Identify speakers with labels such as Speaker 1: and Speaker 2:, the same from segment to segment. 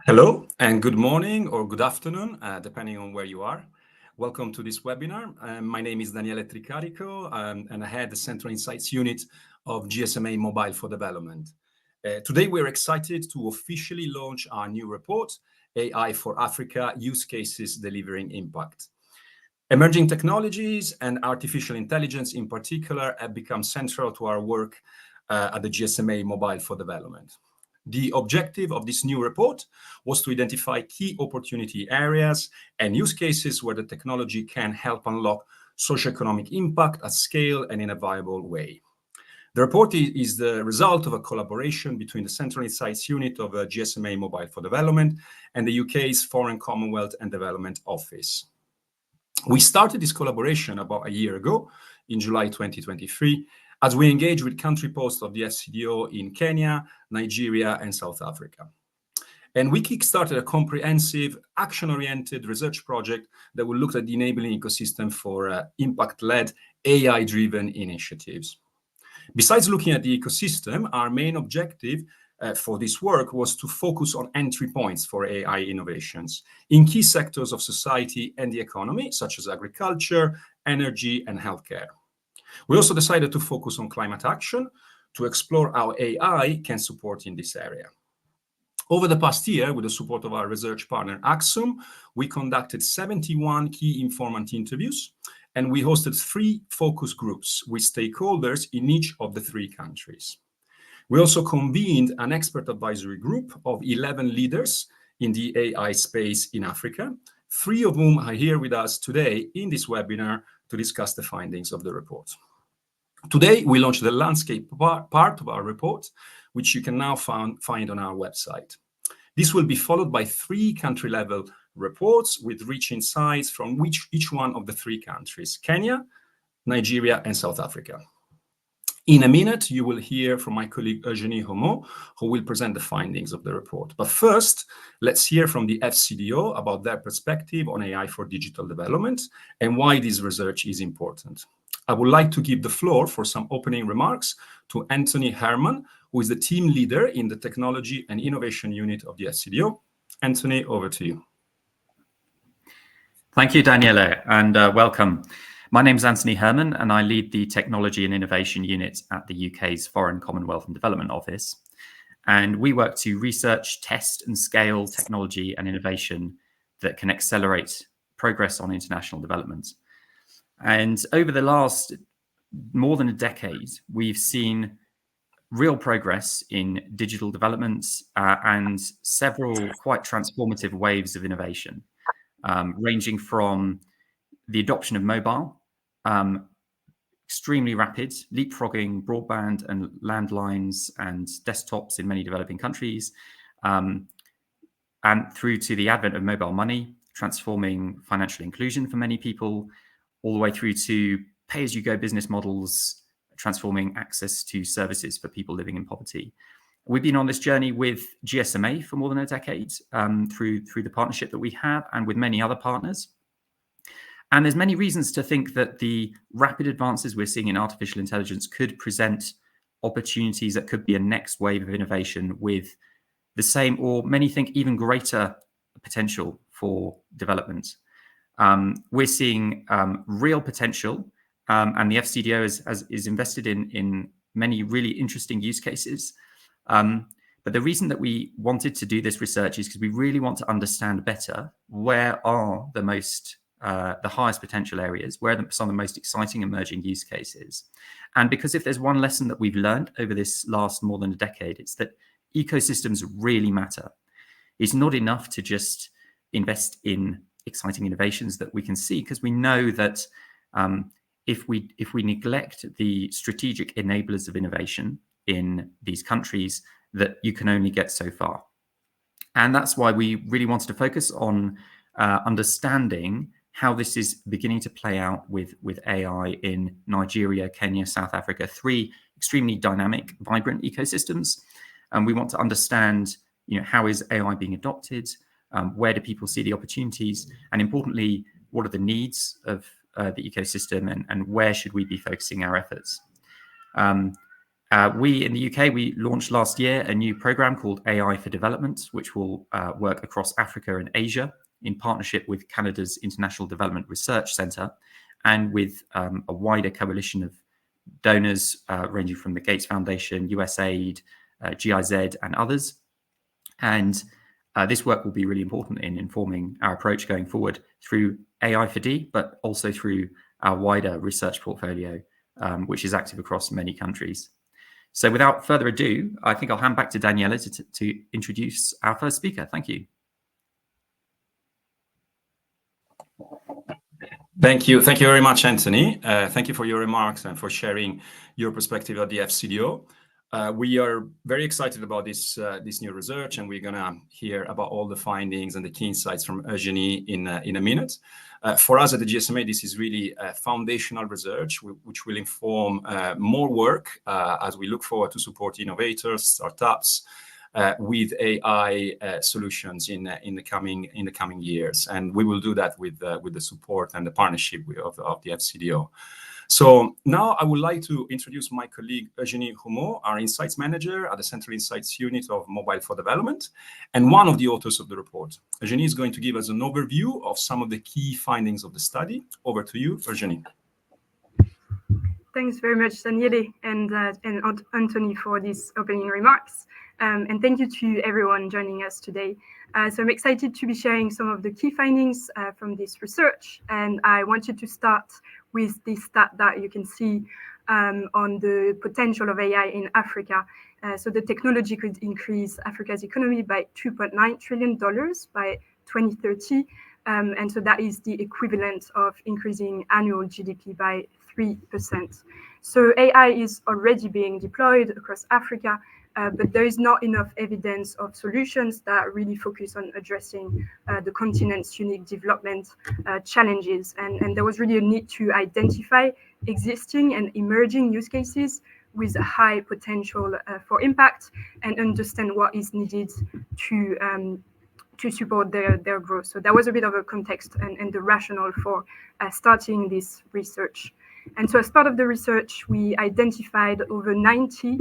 Speaker 1: Hello and good morning or good afternoon, depending on where you are. Welcome to this webinar. My name is Daniele Tricarico, and I head the Central Insights Unit of GSMA Mobile for Development. Today, we're excited to officially launch our new report, AI for Africa, Use Cases Delivering Impact. Emerging technologies and artificial intelligence in particular have become central to our work at the GSMA Mobile for Development. The objective of this new report was to identify key opportunity areas and use cases where the technology can help unlock socio-economic impact at scale and in a viable way. The report is the result of a collaboration between the Central Insights Unit of GSMA Mobile for Development and the UK's Foreign, Commonwealth and Development Office. We started this collaboration about a year ago, in July 2023, as we engage with country posts of the FCDO in Kenya, Nigeria, and South Africa. And we kickstarted a comprehensive, action-oriented research project that will look at the enabling ecosystem for impact-led, AI-driven initiatives. Besides looking at the ecosystem, our main objective for this work was to focus on entry points for AI innovations in key sectors of society and the economy, such as agriculture, energy, and healthcare. We also decided to focus on climate action to explore how AI can support in this area. Over the past year, with the support of our research partner Axum, we conducted 71 key informant interviews, and we hosted 3 focus groups with stakeholders in each of the 3 countries. We also convened an expert advisory group of 11 leaders in the AI space in Africa, 3 of whom are here with us today in this webinar to discuss the findings of the report. Today, we launch the landscape part of our report, which you can now find on our website. This will be followed by 3 country-level reports with rich insights from each one of the 3 countries, Kenya, Nigeria, and South Africa. In a minute, you will hear from my colleague Eugénie Homo, who will present the findings of the report. But first, let's hear from the FCDO about their perspective on AI for digital development and why this research is important. I would like to give the floor for some opening remarks to Anthony Herman, who is the team leader in the Technology and Innovation Unit of the FCDO. Anthony, over to you.
Speaker 2: Thank you, Daniele, and welcome. My name is Anthony Herman, and I lead the Technology and Innovation Unit at the UK's Foreign, Commonwealth and Development Office. And we work to research, test and scale technology and innovation that can accelerate progress on international development. And over the last more than a decade, we've seen real progress in digital developments and several quite transformative waves of innovation, ranging from the adoption of mobile, extremely rapid, leapfrogging broadband and landlines and desktops in many developing countries, and through to the advent of mobile money, transforming financial inclusion for many people, all the way through to pay-as-you-go business models, transforming access to services for people living in poverty. We've been on this journey with GSMA for more than a decade, through the partnership that we have and with many other partners. And there's many reasons to think that the rapid advances we're seeing in artificial intelligence could present opportunities that could be a next wave of innovation with the same, or many think even greater potential for development. We're seeing real potential, and the FCDO is invested in many really interesting use cases. But the reason that we wanted to do this research is because we really want to understand better where are the highest potential areas, where are some of the most exciting emerging use cases. And because if there's one lesson that we've learned over this last more than a decade, it's that ecosystems really matter. It's not enough to just invest in exciting innovations that we can see, because we know that if we neglect the strategic enablers of innovation in these countries, that you can only get so far. And that's why we really wanted to focus on understanding how this is beginning to play out with AI in Nigeria, Kenya, South Africa, 3 extremely dynamic, vibrant ecosystems. And we want to understand, how is AI being adopted? Where do people see the opportunities? And importantly, what are the needs of the ecosystem, and where should we be focusing our efforts? We in the UK, we launched last year a new program called AI for Development, which will work across Africa and Asia in partnership with Canada's International Development Research Centre and with a wider coalition of donors ranging from the Gates Foundation, USAID, GIZ and others. And this work will be really important in informing our approach going forward through AI for D, but also through our wider research portfolio, which is active across many countries. So without further ado, I think I'll hand back to Daniela to introduce our first speaker. Thank you.
Speaker 1: Thank you. Thank you very much, Anthony. Thank you for your remarks and for sharing your perspective of the FCDO. We are very excited about this new research, and we're going to hear about all the findings and the key insights from Eugénie in a minute. For us at the GSMA, this is really foundational research, which will inform more work as we look forward to support innovators, startups with AI solutions in the coming years, and we will do that with the support and the partnership of the FCDO. So now I would like to introduce my colleague Eugénie Roumeau, our Insights Manager at the Central Insights Unit of Mobile for Development, and one of the authors of the report. Eugénie is going to give us an overview of some of the key findings of the study. Over to you, Eugénie.
Speaker 3: Thanks very much, Daniele and Anthony, for these opening remarks. And thank you to everyone joining us today. So I'm excited to be sharing some of the key findings from this research. And I wanted to start with this stat that you can see on the potential of AI in Africa. So the technology could increase Africa's economy by $2.9 trillion by 2030. And so that is the equivalent of increasing annual GDP by 3%. So AI is already being deployed across Africa, but there is not enough evidence of solutions that really focus on addressing the continent's unique development challenges. And there was really a need to identify existing and emerging use cases with a high potential for impact and understand what is needed to support their growth. So that was a bit of a context and the rationale for starting this research. And so as part of the research, we identified over 90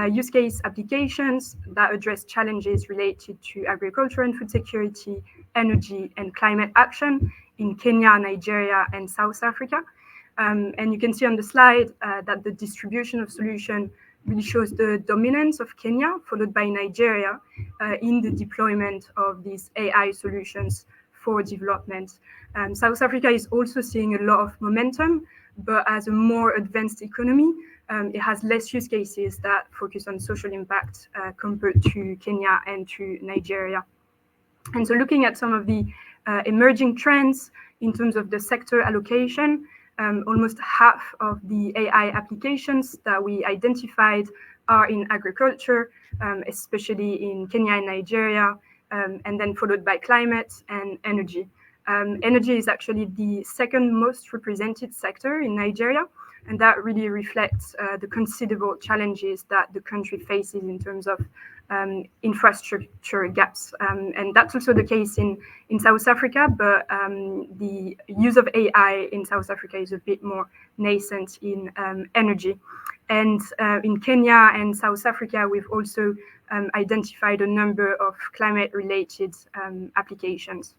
Speaker 3: use case applications that address challenges related to agriculture and food security, energy, and climate action in Kenya, Nigeria, and South Africa. And you can see on the slide that the distribution of solution really shows the dominance of Kenya, followed by Nigeria, in the deployment of these AI solutions for development. South Africa is also seeing a lot of momentum, but as a more advanced economy, it has less use cases that focus on social impact compared to Kenya and to Nigeria. And so looking at some of the emerging trends in terms of the sector allocation, almost half of the AI applications that we identified are in agriculture, especially in Kenya and Nigeria, and then followed by climate and energy. Energy is actually the second most represented sector in Nigeria, and that really reflects the considerable challenges that the country faces in terms of infrastructure gaps. And that's also the case in South Africa, but the use of AI in South Africa is a bit more nascent in energy. And in Kenya and South Africa, we've also identified a number of climate-related applications.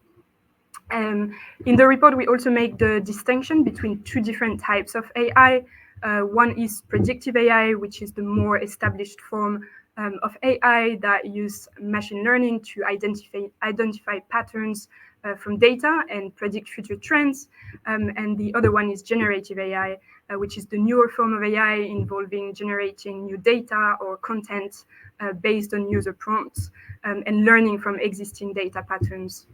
Speaker 3: In the report, we also make the distinction between two different types of AI. One is predictive AI, which is the more established form of AI that use machine learning to identify patterns from data and predict future trends. And the other one is generative AI, which is the newer form of AI involving generating new data or content based on user prompts and learning from existing data patterns.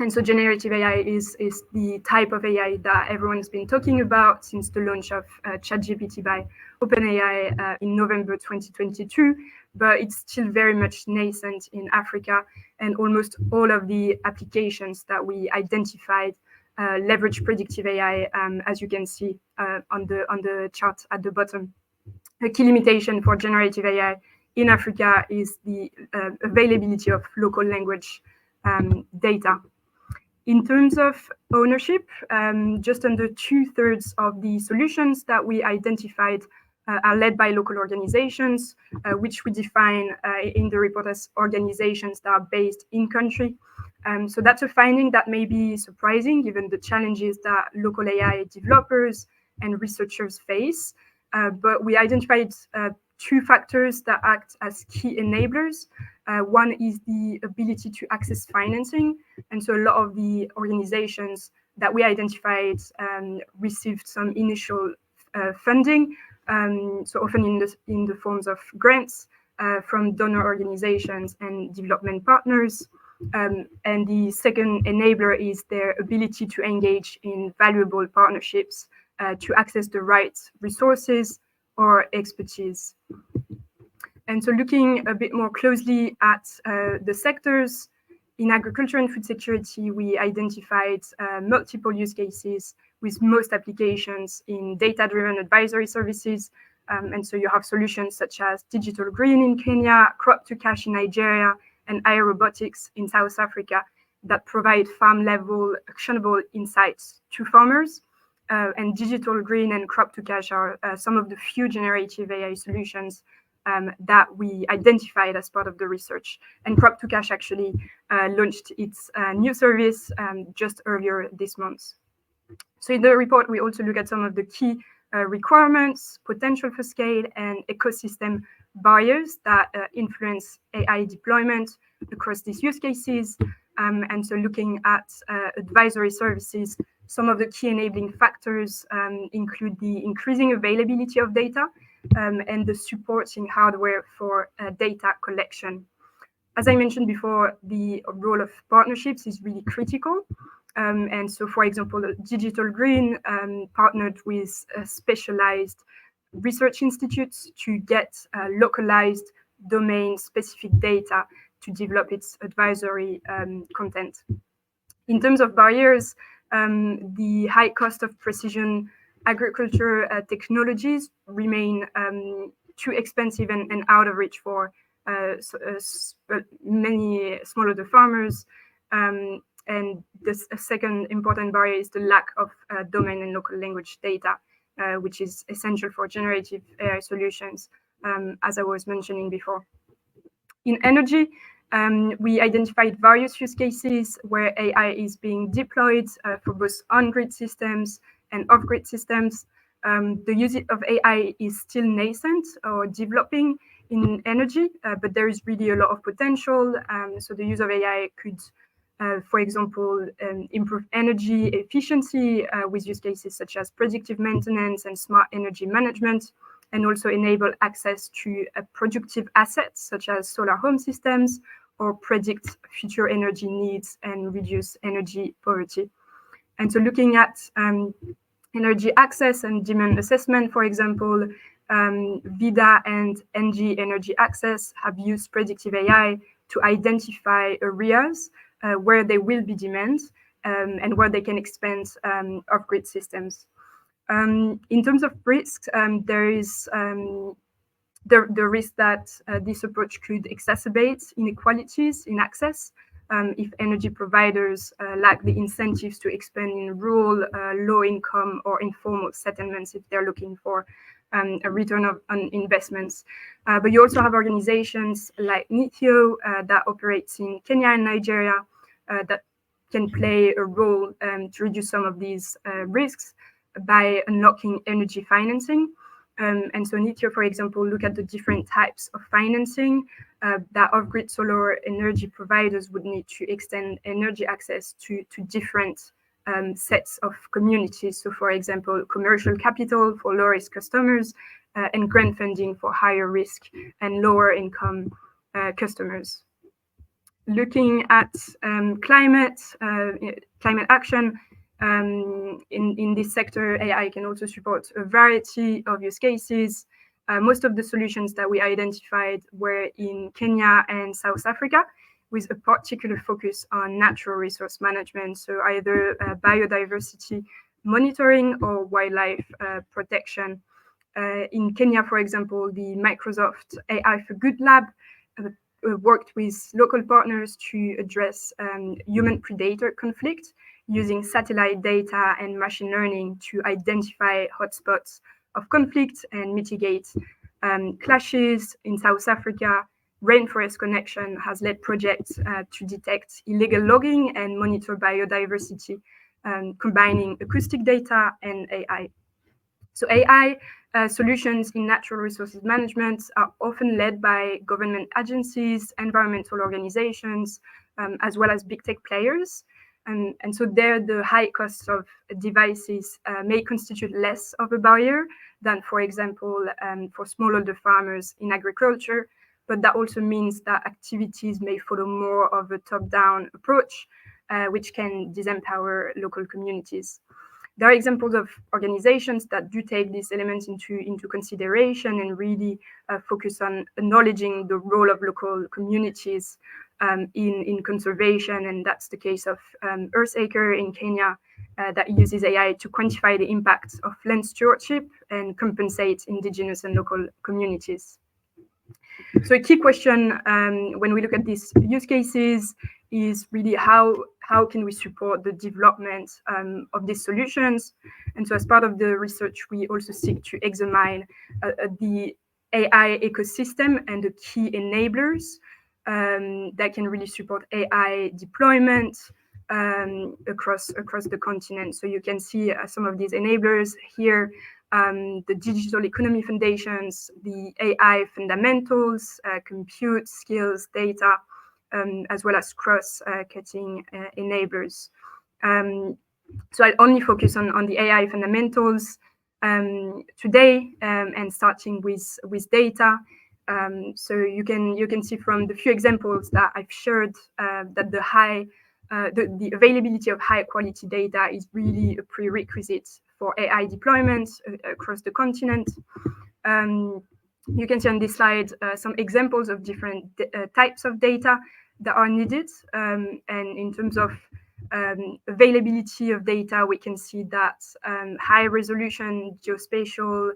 Speaker 3: And so generative AI is the type of AI that everyone's been talking about since the launch of ChatGPT by OpenAI in November 2022, but it's still very much nascent in Africa, and almost all of the applications that we identified leverage predictive AI, as you can see on the chart at the bottom. A key limitation for generative AI in Africa is the availability of local language data. In terms of ownership, just under 2/3 of the solutions that we identified are led by local organizations, which we define in the report as organizations that are based in country. So that's a finding that may be surprising given the challenges that local AI developers and researchers face. But we identified two factors that act as key enablers. One is the ability to access financing. And so a lot of the organizations that we identified received some initial funding, so often in the forms of grants from donor organizations and development partners. And the second enabler is their ability to engage in valuable partnerships to access the right resources or expertise. And so looking a bit more closely at the sectors, in agriculture and food security, we identified multiple use cases with most applications in data-driven advisory services. And so you have solutions such as digital green in Kenya, crop to cash in Nigeria, and aerobotics in South Africa that provide farm-level actionable insights to farmers. And digital green and crop to cash are some of the few generative AI solutions that we identified as part of the research. And crop to cash actually launched its new service just earlier this month. So in the report, we also look at some of the key requirements, potential for scale, and ecosystem barriers that influence AI deployment across these use cases. And so looking at advisory services, some of the key enabling factors include the increasing availability of data and the supporting hardware for data collection. As I mentioned before, the role of partnerships is really critical. And so, for example, Digital Green partnered with specialized research institutes to get localized domain-specific data to develop its advisory content. In terms of barriers, the high cost of precision agriculture technologies remain too expensive and out of reach for many smallholder farmers. And the second important barrier is the lack of domain and local language data, which is essential for generative AI solutions, as I was mentioning before. In energy, we identified various use cases where AI is being deployed for both on-grid systems and off-grid systems. The use of AI is still nascent or developing in energy, but there is really a lot of potential. So the use of AI could, for example, improve energy efficiency with use cases such as predictive maintenance and smart energy management, and also enable access to productive assets such as solar home systems, or predict future energy needs and reduce energy poverty. And so looking at energy access and demand assessment, for example, VIDA and NG Energy Access have used predictive AI to identify areas where there will be demand and where they can expand off-grid systems. In terms of risks, there is the risk that this approach could exacerbate inequalities in access if energy providers lack the incentives to expand in rural, low-income, or informal settlements if they're looking for a return on investments. But you also have organizations like Nithio that operates in Kenya and Nigeria that can play a role to reduce some of these risks by unlocking energy financing. And so Nithio, for example, look at the different types of financing that off-grid solar energy providers would need to extend energy access to different sets of communities. So, for example, commercial capital for low-risk customers and grant funding for higher risk and lower income customers. Looking at climate action, in this sector, AI can also support a variety of use cases. Most of the solutions that we identified were in Kenya and South Africa, with a particular focus on natural resource management, so either biodiversity monitoring or wildlife protection. In Kenya, for example, the Microsoft AI for Good Lab worked with local partners to address human predator conflict using satellite data and machine learning to identify hotspots of conflict and mitigate clashes. In South Africa, Rainforest Connection has led projects to detect illegal logging and monitor biodiversity, combining acoustic data and AI. So AI solutions in natural resources management are often led by government agencies, environmental organizations, as well as big tech players. And so there, the high costs of devices may constitute less of a barrier than, for example, for smallholder farmers in agriculture. But that also means that activities may follow more of a top-down approach, which can disempower local communities. There are examples of organizations that do take these elements into consideration and really focus on acknowledging the role of local communities in conservation. And that's the case of Earthacre in Kenya that uses AI to quantify the impact of land stewardship and compensate indigenous and local communities. So a key question when we look at these use cases is really how can we support the development of these solutions? And so as part of the research, we also seek to examine the AI ecosystem and the key enablers that can really support AI deployment across the continent. So you can see some of these enablers here. The digital economy foundations, the AI fundamentals, compute, skills, data, as well as cross-cutting enablers. So I'll only focus on the AI fundamentals today, and starting with data. So you can see from the few examples that I've shared that the availability of high quality data is really a prerequisite for AI deployments across the continent. You can see on this slide some examples of different types of data that are needed. And in terms of availability of data, we can see that high resolution geospatial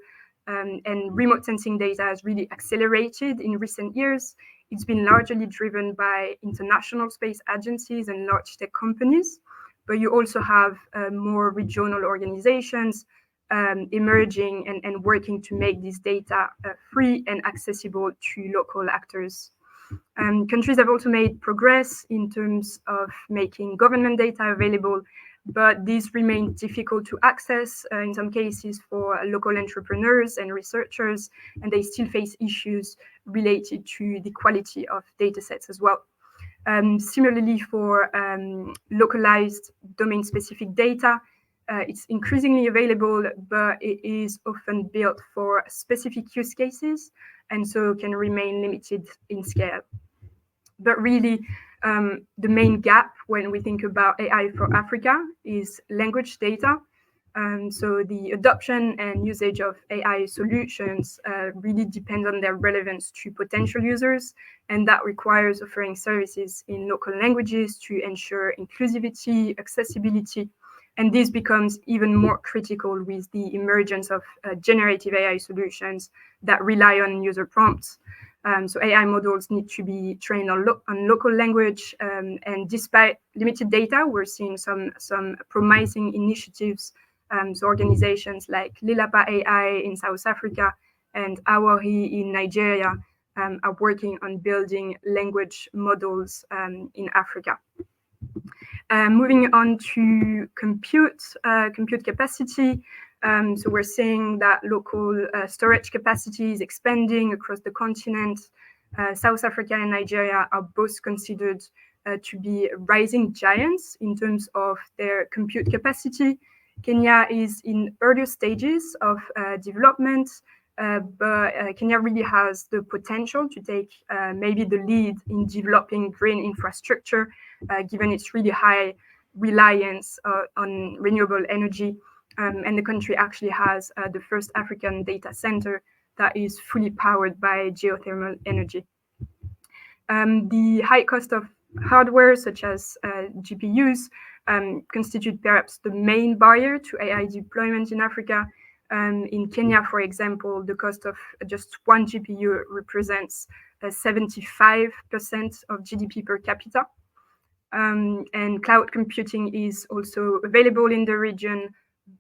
Speaker 3: and remote sensing data has really accelerated in recent years. It's been largely driven by international space agencies and large tech companies, but you also have more regional organizations emerging and working to make this data free and accessible to local actors. Countries have also made progress in terms of making government data available, but these remain difficult to access in some cases for local entrepreneurs and researchers, and they still face issues related to the quality of data sets as well. Similarly, for localized domain-specific data, it's increasingly available, but it is often built for specific use cases, and so can remain limited in scale. But really, the main gap when we think about AI for Africa is language data. So the adoption and usage of AI solutions really depend on their relevance to potential users, and that requires offering services in local languages to ensure inclusivity, accessibility, and this becomes even more critical with the emergence of generative AI solutions that rely on user prompts. So AI models need to be trained on local language, and despite limited data, we're seeing some promising initiatives. So organizations like Lilapa AI in South Africa and Awari in Nigeria are working on building language models in Africa. Moving on to compute capacity. So we're seeing that local storage capacity is expanding across the continent. South Africa and Nigeria are both considered to be rising giants in terms of their compute capacity. Kenya is in earlier stages of development, but Kenya really has the potential to take maybe the lead in developing green infrastructure, given its really high reliance on renewable energy. And the country actually has the first African data center that is fully powered by geothermal energy. The high cost of hardware, such as GPUs, constitute perhaps the main barrier to AI deployment in Africa. In Kenya, for example, the cost of just one GPU represents 75% of GDP per capita. And cloud computing is also available in the region,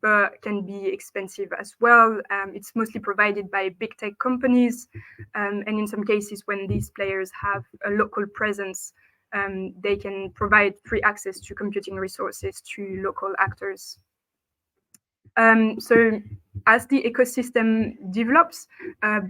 Speaker 3: but can be expensive as well. It's mostly provided by big tech companies, and in some cases, when these players have a local presence, they can provide free access to computing resources to local actors. So as the ecosystem develops,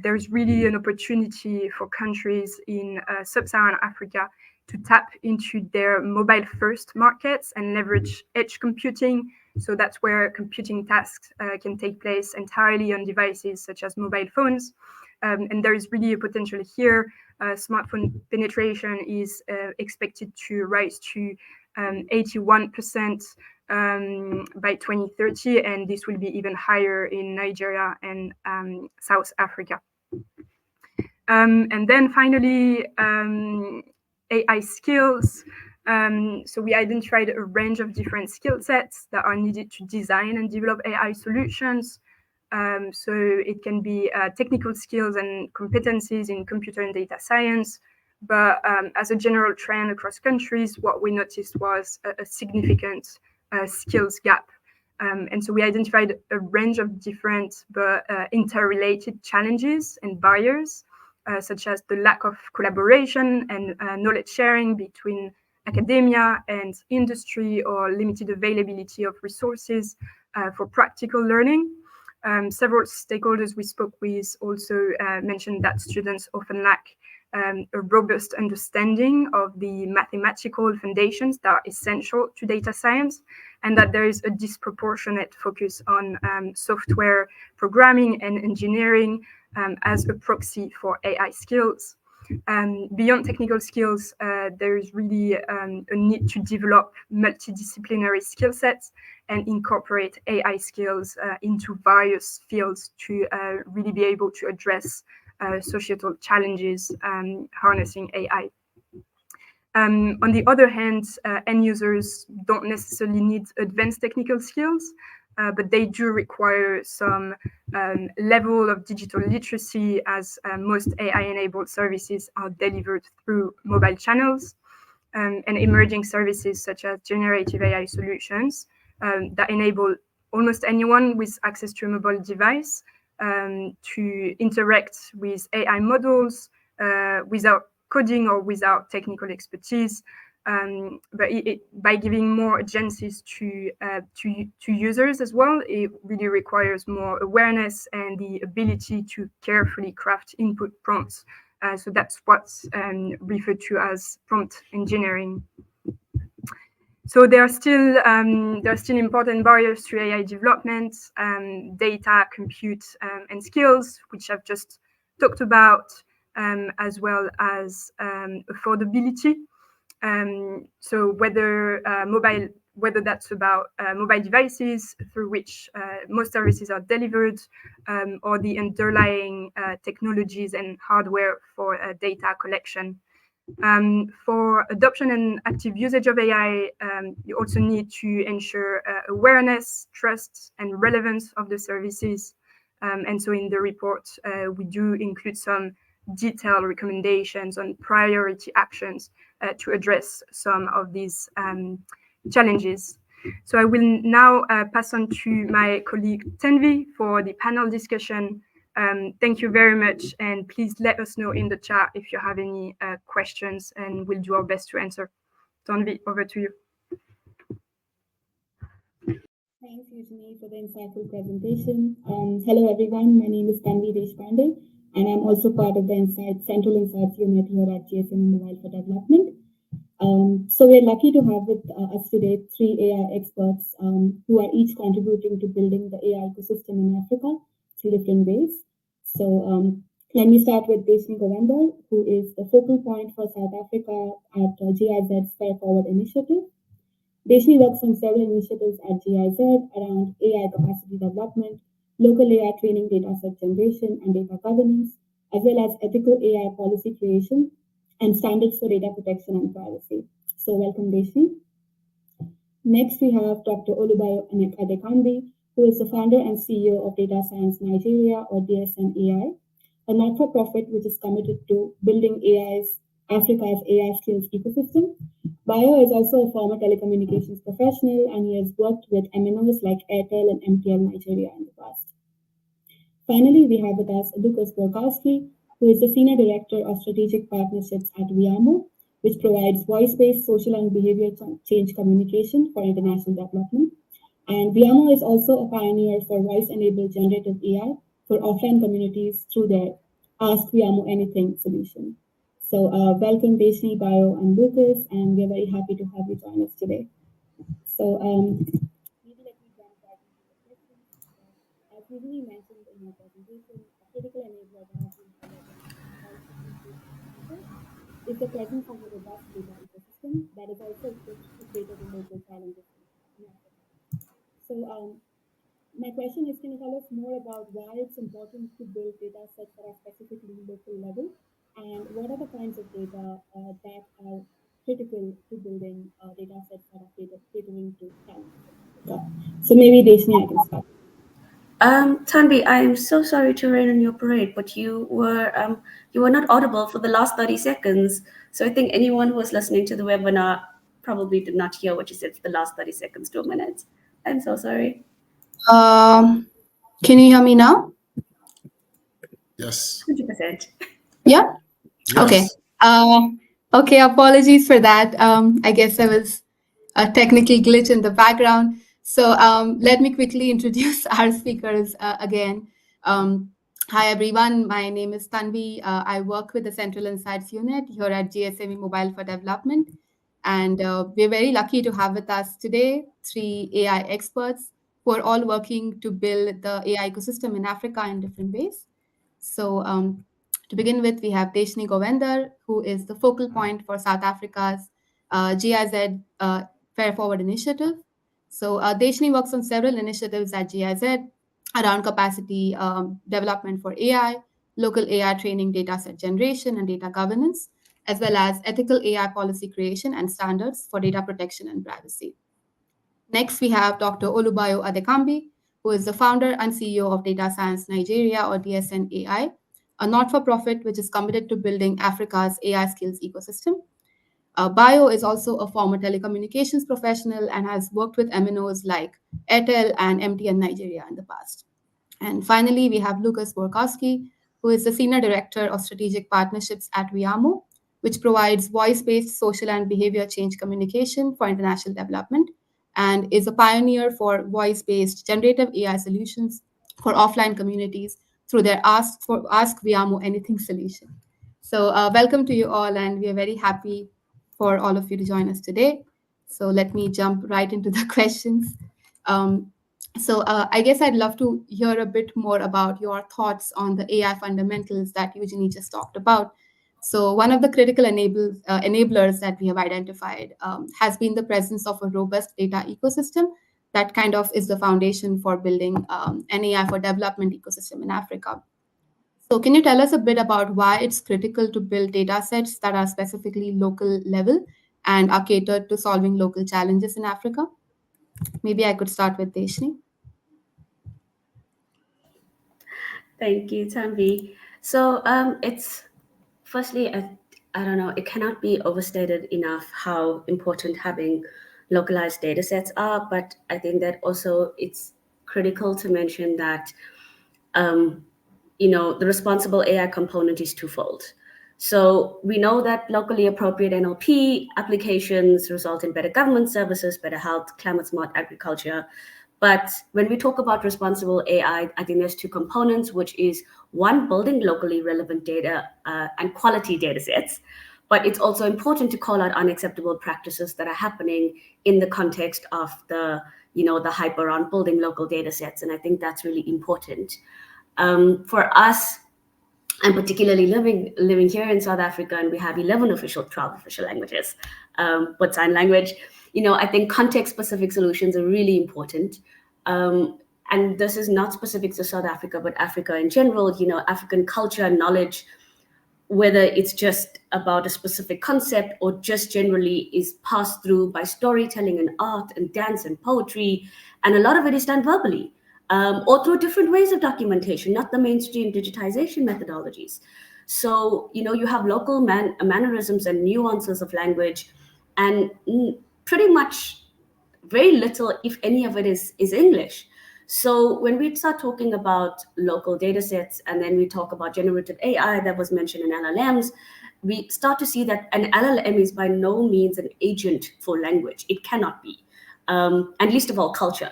Speaker 3: there's really an opportunity for countries in sub-Saharan Africa to tap into their mobile-first markets and leverage edge computing. So that's where computing tasks can take place entirely on devices such as mobile phones. And there is really a potential here. Smartphone penetration is expected to rise to 81% by 2030, and this will be even higher in Nigeria and South Africa. And then finally, AI skills. So we identified a range of different skill sets that are needed to design and develop AI solutions. So it can be technical skills and competencies in computer and data science. But as a general trend across countries, what we noticed was a significant skills gap. And so we identified a range of different but interrelated challenges and barriers, such as the lack of collaboration and knowledge sharing between academia and industry, or limited availability of resources for practical learning. Several stakeholders we spoke with also mentioned that students often lack a robust understanding of the mathematical foundations that are essential to data science, and that there is a disproportionate focus on software programming and engineering as a proxy for AI skills. Beyond technical skills, there is really a need to develop multidisciplinary skill sets and incorporate AI skills into various fields to really be able to address societal challenges harnessing AI. On the other hand, end users don't necessarily need advanced technical skills, but they do require some level of digital literacy, as most AI-enabled services are delivered through mobile channels, and emerging services such as generative AI solutions that enable almost anyone with access to a mobile device to interact with AI models without coding or without technical expertise, but by giving more agencies to users as well, it really requires more awareness and the ability to carefully craft input prompts. So that's what's referred to as prompt engineering. So there are still important barriers to AI development, data, compute, and skills, which I've just talked about, as well as affordability. So whether that's about mobile devices through which most services are delivered, or the underlying technologies and hardware for data collection. For adoption and active usage of AI, you also need to ensure awareness, trust, and relevance of the services. And so in the report, we do include some detailed recommendations on priority actions to address some of these challenges. So I will now pass on to my colleague Tanvi for the panel discussion. Thank you very much, and please let us know in the chat if you have any questions, and we'll do our best to answer. Tanvi, over to you.
Speaker 4: Thanks, Eugenie, for the insightful presentation. Hello, everyone. My name is Tanvi Deshpande, and I'm also part of the Central Insights Unit here at GSMA Mobile for Development. So we're lucky to have with us today 3 AI experts who are each contributing to building the AI ecosystem in Africa through different ways. So let me start with Deshni Govender, who is the focal point for South Africa at GIZ's Fair Forward initiative. Deshni works on several initiatives at GIZ around AI capacity development, local AI training, data set generation, and data governance, as well as ethical AI policy creation and standards for data protection and privacy. So welcome, Deshni. Next, we have Dr. Olubayo Adekambi, who is the founder and CEO of Data Science Nigeria, or GSMA, a not-for-profit which is committed to building AI's Africa's AI skills ecosystem. Bayo is also a former telecommunications professional, and he has worked with MNOs like Airtel and MTL Nigeria in the past. Finally, we have with us Lucas Borkowski, who is the Senior Director of Strategic Partnerships at VIAMO, which provides voice-based social and behavior change communication for international development. And VIAMO is also a pioneer for voice-enabled generative AI for offline communities through their Ask VIAMO Anything solution. So welcome Deshni, Bayo, and Lucas, and we're very happy to have you join us today. So maybe let me jump right into the questions. As usually mentioned in my presentation, a critical enabler that has been highlighted by all is the presence of a robust data ecosystem that is also equipped to cater to local challenges in Africa. So my question is, can you tell us more about why it's important to build data sets that are specifically local level, and what are the kinds of data that are critical to building data sets that are catering to challenges in Africa? So maybe Deshni, I can start.
Speaker 5: Tanvi, I'm so sorry to rain on your parade, but you were not audible for the last 30 seconds. So I think anyone who was listening to the webinar probably did not hear what you said for the last 30 seconds to a minute. I'm so sorry.
Speaker 6: Can you hear me now?
Speaker 7: Yes.
Speaker 5: 100%.
Speaker 6: Yeah?
Speaker 7: Yes.
Speaker 6: Okay. Okay, apologies for that. I guess there was a technical glitch in the background. So let me quickly introduce our speakers again. Hi, everyone. My name is Tanvi. I work with the Central Insights Unit here at GSMA Mobile for Development. And we're very lucky to have with us today 3 AI experts who are all working to build the AI ecosystem in Africa in different ways. So to begin with, we have Deshni Govender, who is the focal point for South Africa's GIZ Fair Forward initiative. So Deshni works on several initiatives at GIZ around capacity development for AI, local AI training, data set generation, and data governance, as well as ethical AI policy creation and standards for data protection and privacy. Next, we have Dr. Olubayo Adekambi, who is the founder and CEO of Data Science Nigeria, or DSN AI, a not-for-profit which is committed to building Africa's AI skills ecosystem. Bayo is also a former telecommunications professional and has worked with MNOs like Airtel and MTN Nigeria in the past. And finally, we have Lucas Borkowski, who is the Senior Director of Strategic Partnerships at VIAMO, which provides voice-based social and behavior change communication for international development, and is a pioneer for voice-based generative AI solutions for offline communities through their Ask VIAMO Anything solution. So welcome to you all, and we are very happy for all of you to join us today. So let me jump right into the questions. So I guess I'd love to hear a bit more about your thoughts on the AI fundamentals that Eugenie just talked about. So one of the critical enablers that we have identified has been the presence of a robust data ecosystem that kind of is the foundation for building an AI for development ecosystem in Africa. So can you tell us a bit about why it's critical to build data sets that are specifically local level and are catered to solving local challenges in Africa? Maybe I could start with Deshni.
Speaker 5: Thank you, Tanvi. So it's firstly, I don't know, it cannot be overstated enough how important having localized data sets are, but I think that also it's critical to mention that the responsible AI component is twofold. So we know that locally appropriate NLP applications result in better government services, better health, climate smart agriculture. But when we talk about responsible AI, I think there's 2 components, which is one, building locally relevant data and quality data sets. But it's also important to call out unacceptable practices that are happening in the context of the hype around building local data sets. And I think that's really important. For us, I'm particularly living here in South Africa, and we have 12 official languages, but sign language. I think context-specific solutions are really important. And this is not specific to South Africa, but Africa in general. African culture and knowledge, whether it's just about a specific concept or just generally, is passed through by storytelling and art and dance and poetry, and a lot of it is done verbally. Or through different ways of documentation, not the mainstream digitization methodologies. So, you have local mannerisms and nuances of language, and pretty much very little, if any of it, is English. So when we start talking about local data sets, and then we talk about generative AI that was mentioned in LLMs, we start to see that an LLM is by no means an agent for language. It cannot be, and least of all culture.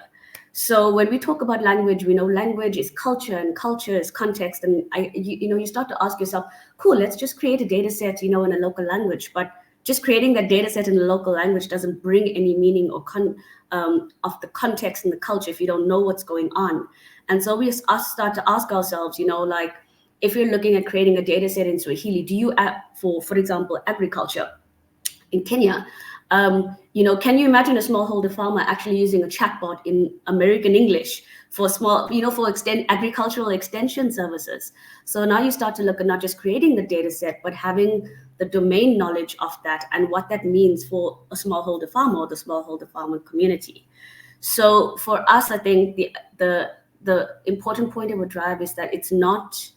Speaker 5: So when we talk about language, we know language is culture, and culture is context. And you start to ask yourself, cool, let's just create a data set, in a local language. But just creating that data set in a local language doesn't bring any meaning or of the context and the culture if you don't know what's going on. And so we start to ask ourselves, like, if you're looking at creating a data set in Swahili, do you, for example, agriculture in Kenya, can you imagine a smallholder farmer actually using a chatbot in American English for agricultural extension services? So now you start to look at not just creating the data set, but having the domain knowledge of that and what that means for a smallholder farmer or the smallholder farmer community. So for us, I think the important point I would drive is that it's not.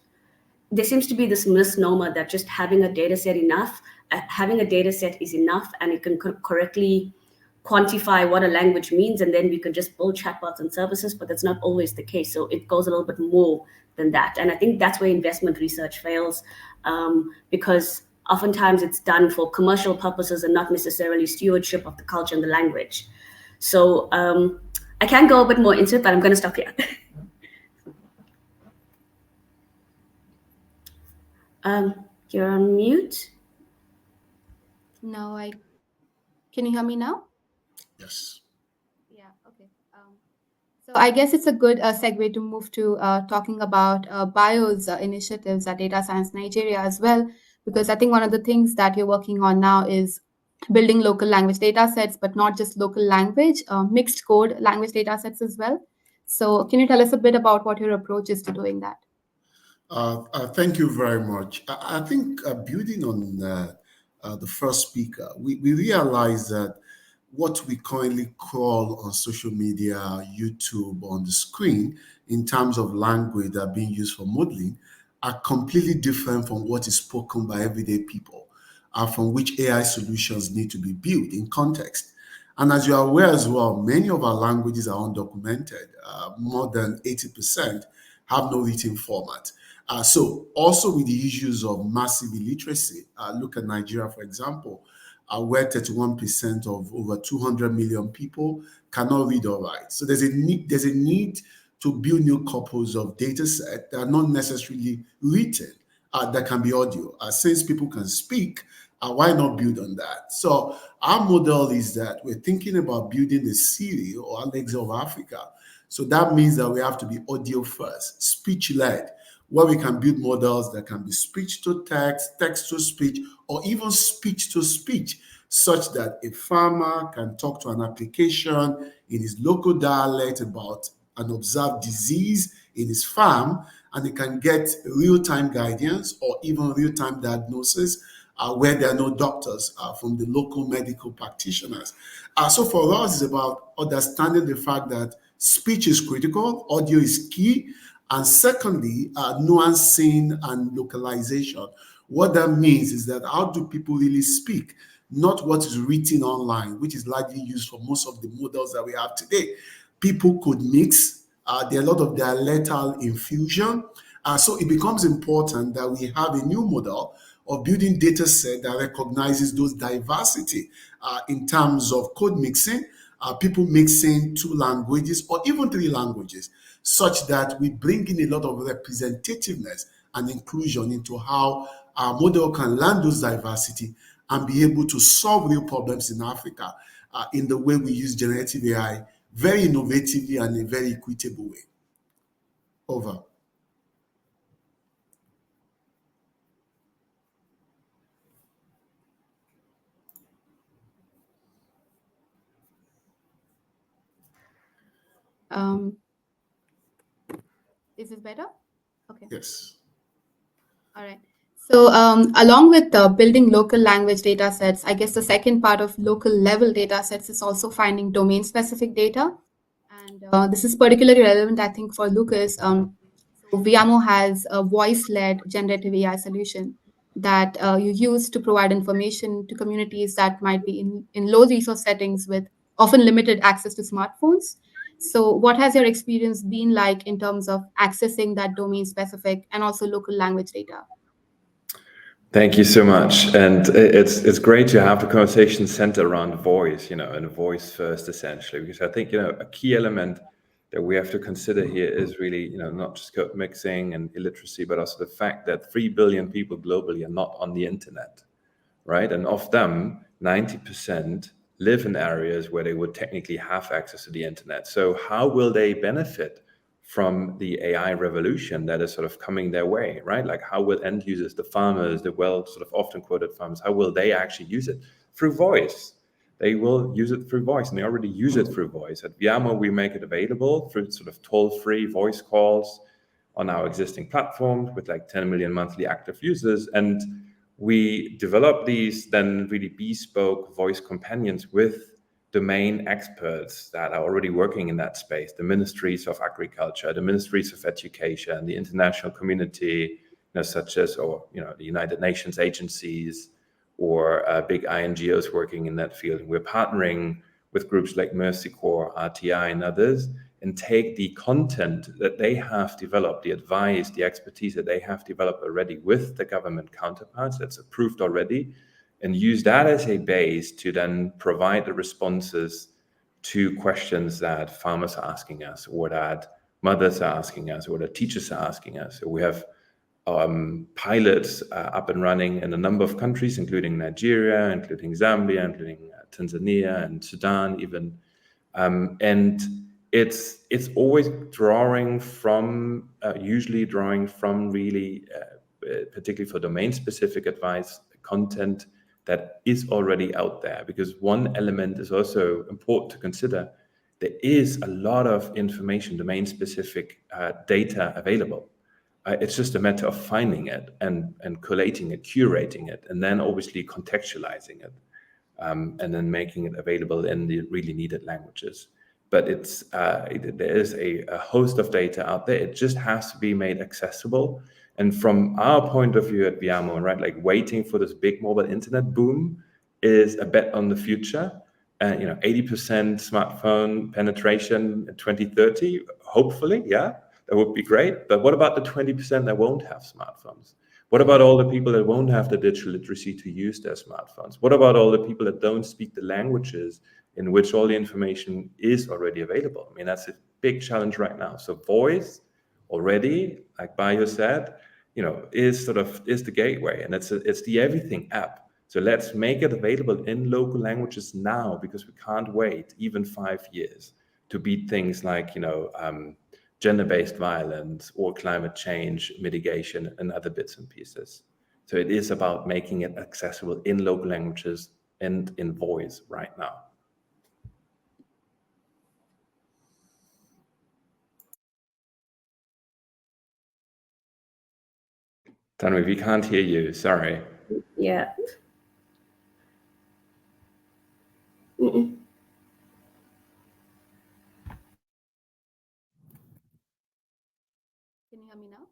Speaker 5: There seems to be this misnomer that just having a data set is enough, and it can correctly quantify what a language means, and then we can just build chatbots and services, but that's not always the case. So it goes a little bit more than that. And I think that's where investment research fails, because oftentimes it's done for commercial purposes and not necessarily stewardship of the culture and the language. So I can go a bit more into it, but I'm going to stop here. You're on mute.
Speaker 6: No, can you hear me now?
Speaker 7: Yes.
Speaker 6: Yeah, okay. So I guess it's a good segue to move to talking about BIO's initiatives at Data Science Nigeria as well, because I think one of the things that you're working on now is building local language data sets, but not just local language, mixed code language data sets as well. So can you tell us a bit about what your approach is to doing that?
Speaker 7: Thank you very much. I think building on the first speaker, we realize that what we currently crawl on social media, YouTube, on the screen, in terms of language that are being used for modeling, are completely different from what is spoken by everyday people, from which AI solutions need to be built in context. And as you are aware as well, many of our languages are undocumented. More than 80% have no written format. So also with the issues of massive illiteracy, look at Nigeria, for example, where 31% of over 200 million people cannot read or write. So there's a need to build new corpus of data set that are not necessarily written, that can be audio. Since people can speak, why not build on that? So our model is that we're thinking about building the Siri or Alexa of Africa. So that means that we have to be audio first, speech-led, where we can build models that can be speech to text, text to speech, or even speech to speech, such that a farmer can talk to an application in his local dialect about an observed disease in his farm, and he can get real-time guidance or even real-time diagnosis where there are no doctors from the local medical practitioners. So for us, it's about understanding the fact that speech is critical, audio is key, and secondly, nuancing and localization. What that means is that how do people really speak, not what is written online, which is largely used for most of the models that we have today. People could mix. There are a lot of dialectal infusion. So it becomes important that we have a new model of building data set that recognizes those diversity in terms of code mixing, people mixing 2 languages or even 3 languages, such that we bring in a lot of representativeness and inclusion into how our model can learn those diversity and be able to solve real problems in Africa in the way we use generative AI very innovatively and in a very equitable way. Over.
Speaker 6: Is this better? Okay.
Speaker 7: Yes.
Speaker 6: All right. So along with building local language data sets, I guess the second part of local level data sets is also finding domain specific data. And this is particularly relevant, I think, for Lucas. So Viamo has a voice-led generative AI solution that you use to provide information to communities that might be in low resource settings with often limited access to smartphones. So what has your experience been like in terms of accessing that domain specific and also local language data?
Speaker 8: Thank you so much. And it's great to have the conversation centered around voice, and voice first, essentially, because I think, a key element that we have to consider here is really, not just code mixing and illiteracy, but also the fact that 3 billion people globally are not on the internet, right? And of them, 90% live in areas where they would technically have access to the internet. So how will they benefit from the AI revolution that is sort of coming their way, right? Like, how will end users, the farmers, the well sort of often quoted farmers, how will they actually use it? Through voice. They will use it through voice, and they already use it through voice. At Viamo, we make it available through sort of toll-free voice calls on our existing platforms with like 10 million monthly active users. And we develop these then really bespoke voice companions with domain experts that are already working in that space, the ministries of agriculture, the ministries of education, the international community, such as, the United Nations agencies, or big INGOs working in that field. And we're partnering with groups like Mercy Corps, RTI, and others, and take the content that they have developed, the advice, the expertise that they have developed already with the government counterparts that's approved already, and use that as a base to then provide the responses to questions that farmers are asking us, or that mothers are asking us, or that teachers are asking us. So we have pilots up and running in a number of countries, including Nigeria, including Zambia, including Tanzania and Sudan even. And it's always usually drawing from really, particularly for domain-specific advice, content that is already out there. Because one element is also important to consider. There is a lot of information, domain-specific data available. It's just a matter of finding it and collating it, curating it, and then obviously contextualizing it, and then making it available in the really needed languages. But there is a host of data out there. It just has to be made accessible. And from our point of view at Viamo, right, like waiting for this big mobile internet boom is a bet on the future. 80% smartphone penetration in 2030, hopefully, yeah, that would be great. But what about the 20% that won't have smartphones? What about all the people that won't have the digital literacy to use their smartphones? What about all the people that don't speak the languages in which all the information is already available? I mean, that's a big challenge right now. So voice already, like Bayo said, is the gateway, and it's the everything app. So let's make it available in local languages now, because we can't wait even 5 years to beat things like, gender-based violence or climate change mitigation and other bits and pieces. So it is about making it accessible in local languages and in voice right now. Tanvi, we can't hear you. Sorry.
Speaker 5: Yeah. Mm-mm.
Speaker 6: Can you hear me now?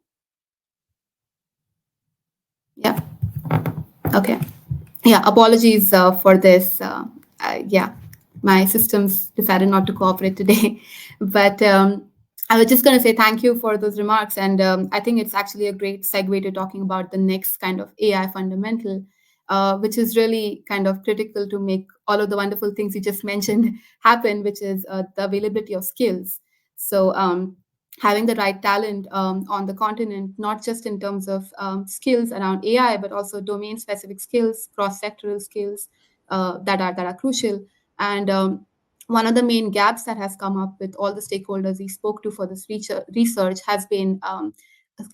Speaker 6: Yeah. Okay. Yeah. Apologies for this. Yeah, my systems decided not to cooperate today, but I was just going to say thank you for those remarks, and I think it's actually a great segue to talking about the next kind of AI fundamental, which is really kind of critical to make all of the wonderful things you just mentioned happen, which is the availability of skills. So having the right talent on the continent, not just in terms of skills around AI, but also domain-specific skills, cross-sectoral skills that are crucial. And one of the main gaps that has come up with all the stakeholders we spoke to for this research has been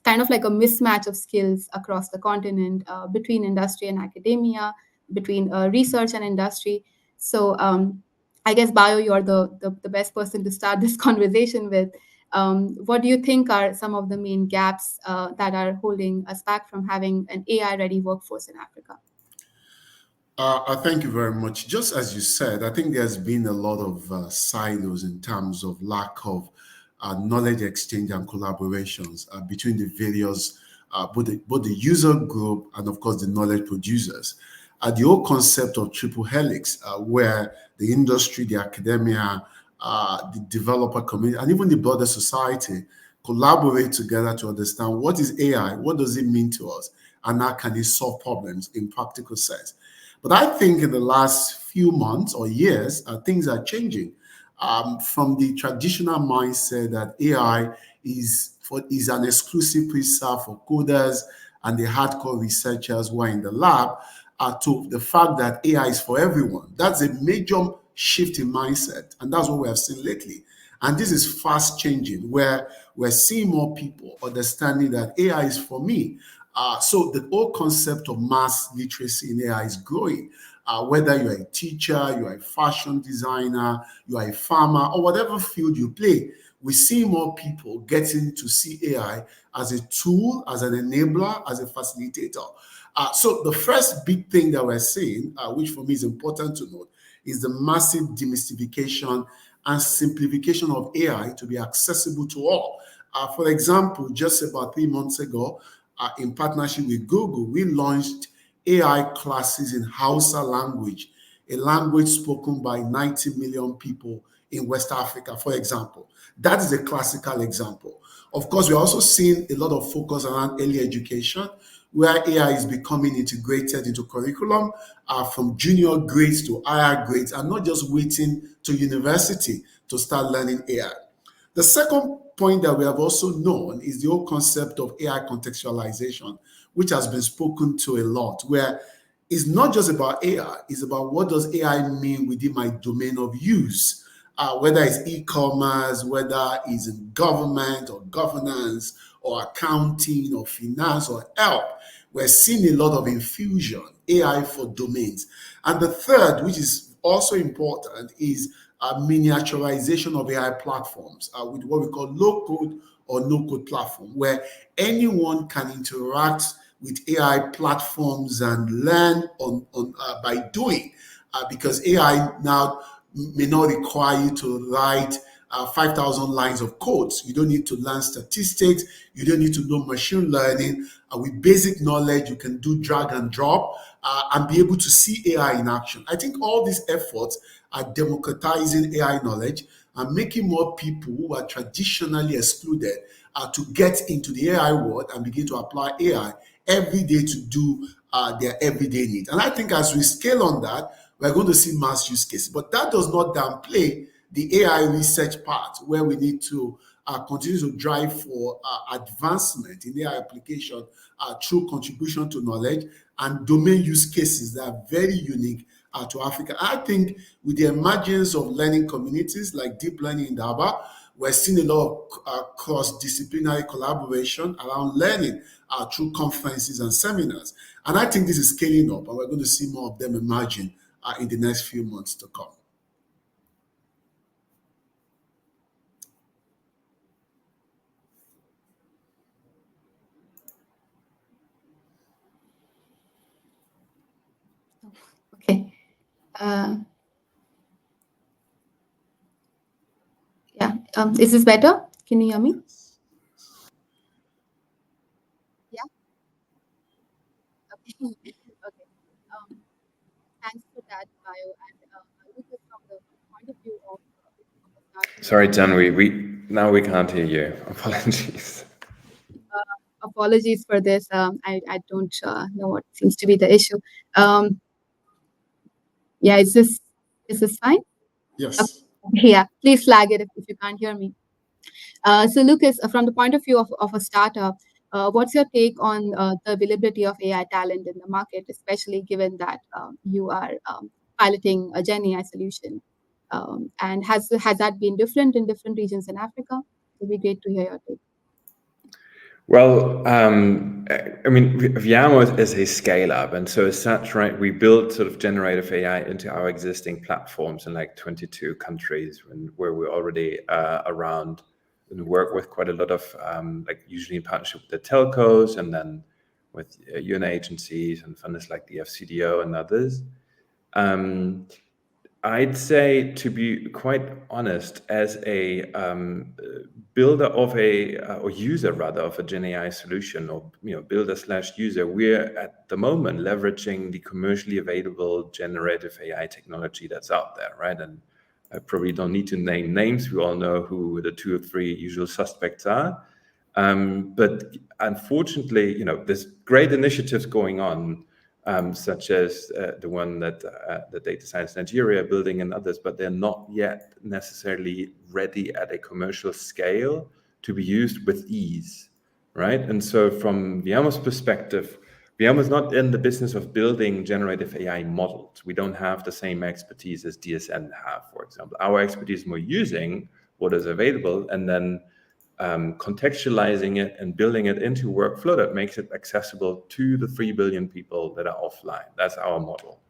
Speaker 6: kind of like a mismatch of skills across the continent, between industry and academia, between research and industry. So I guess, Bayo, you're the best person to start this conversation with. What do you think are some of the main gaps that are holding us back from having an AI-ready workforce in Africa?
Speaker 7: I thank you very much. Just as you said, I think there's been a lot of silos in terms of lack of knowledge exchange and collaborations between the various, both the user group and of course the knowledge producers. The whole concept of triple helix, where the industry, the academia, the developer community, and even the broader society collaborate together to understand what is AI, what does it mean to us, and how can it solve problems in practical sense. But I think in the last few months or years, things are changing. From the traditional mindset that AI is an exclusive preserve for coders and the hardcore researchers who are in the lab, to the fact that AI is for everyone. That's a major shift in mindset, and that's what we have seen lately. And this is fast changing, where we're seeing more people understanding that AI is for me. So the whole concept of mass literacy in AI is growing. Whether you're a teacher, you're a fashion designer, you're a farmer, or whatever field you play, we see more people getting to see AI as a tool, as an enabler, as a facilitator. So the first big thing that we're seeing, which for me is important to note, is the massive demystification and simplification of AI to be accessible to all. For example, just about 3 months ago, in partnership with Google, we launched AI classes in Hausa language, a language spoken by 90 million people in West Africa, for example. That is a classical example. Of course, we're also seeing a lot of focus around early education, where AI is becoming integrated into curriculum from junior grades to higher grades, and not just waiting to university to start learning AI. The second point that we have also known is the whole concept of AI contextualization, which has been spoken to a lot, where it's not just about AI, it's about what does AI mean within my domain of use, whether it's e-commerce, whether it's in government or governance or accounting or finance or health. We're seeing a lot of infusion, AI for domains. And the third, which is also important, is miniaturization of AI platforms with what we call low-code or no-code platform, where anyone can interact with AI platforms and learn by doing, because AI now may not require you to write 5,000 lines of code. You don't need to learn statistics. You don't need to know machine learning. With basic knowledge, you can do drag and drop and be able to see AI in action. I think all these efforts are democratizing AI knowledge and making more people who are traditionally excluded to get into the AI world and begin to apply AI every day to do their everyday needs. And I think as we scale on that, we're going to see mass use cases. But that does not downplay the AI research part, where we need to continue to drive for advancement in AI application through contribution to knowledge and domain use cases that are very unique to Africa. I think with the emergence of learning communities like deep learning in Daba, we're seeing a lot of cross-disciplinary collaboration around learning through conferences and seminars. And I think this is scaling up, and we're going to see more of them emerging in the next few months to come.
Speaker 6: Okay. Yeah. Is this better? Can you hear me? Yeah. Okay. Okay. Thanks for that, Bio. And Lucas, from the point of view of
Speaker 8: Sorry, Jan, we can't hear you. Apologies.
Speaker 6: Apologies for this. I don't know what seems to be the issue. Yeah, is this fine?
Speaker 7: Yes.
Speaker 6: Okay, yeah, please flag it if you can't hear me. So Lucas, from the point of view of a startup, what's your take on the availability of AI talent in the market, especially given that you are piloting a Gen AI solution? And has that been different in different regions in Africa? It'd be great to hear your take.
Speaker 8: Well, I mean, Viamo is a scale up. And so as such, right, we built sort of generative AI into our existing platforms in like 22 countries where we're already around and work with quite a lot of, like usually in partnership with the telcos and then with UN agencies and funders like the FCDO and others. I'd say, to be quite honest, as a builder of or user rather of a Gen AI solution, or builder/user, we're at the moment leveraging the commercially available generative AI technology that's out there, right? And I probably don't need to name names. We all know who the 2 or 3 usual suspects are. But unfortunately, there's great initiatives going on, such as the one that the Data Science Nigeria building and others, but they're not yet necessarily ready at a commercial scale to be used with ease, right? And so from Viamo's perspective, Viamo is not in the business of building generative AI models. We don't have the same expertise as DSN have, for example. Our expertise is more using what is available and then contextualizing it and building it into workflow that makes it accessible to the 3 billion people that are offline. That's our model,